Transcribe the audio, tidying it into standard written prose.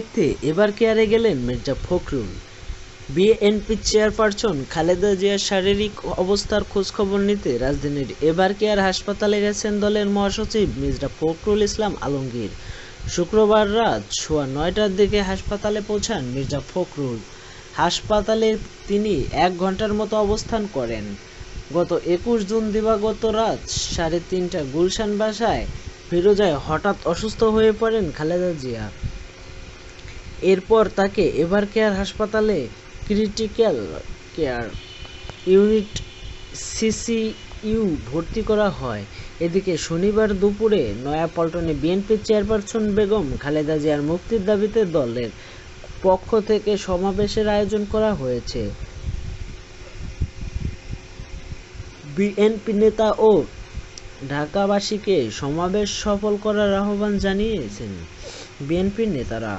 দেখতে এবার কেয়ারে গেলেন মির্জা ফখরুল। বিএনপি চেয়ারপারসন খালেদা জিয়ার শারীরিক অবস্থার খোঁজখবর নিতে রাজধানীর এবার কেয়ার হাসপাতালে গেছেন দলের মহাসচিব মির্জা ফখরুল ইসলাম আলমগীর। শুক্রবার রাত 9:15টার দিকে হাসপাতালে পৌঁছান মির্জা ফখরুল। হাসপাতালে তিনি 1 ঘণ্টার মতো অবস্থান করেন। গত 21 জুন দিবাগত রাত 3:30টায় গুলশান বাসায় ফিরোজায় হঠাৎ অসুস্থ হয়ে পড়েন খালেদা জিয়া। এরপর তাকে এবার কেয়ার হাসপাতালে ক্রিটিক্যাল কেয়ার ইউনিট সিসিইউ ভর্তি করা হয়। এদিকে শনিবার দুপুরে নয়াপল্টনে বিএনপি চেয়ারপারসন বেগম খালেদা জিয়ার মুক্তির দাবিতে দলের পক্ষ থেকে সমাবেশের আয়োজন করা হয়েছে। বিএনপি নেতা ও ঢাকাবাসীকে সমাবেশ সফল করার আহ্বান জানিয়েছেন বিএনপির নেতারা।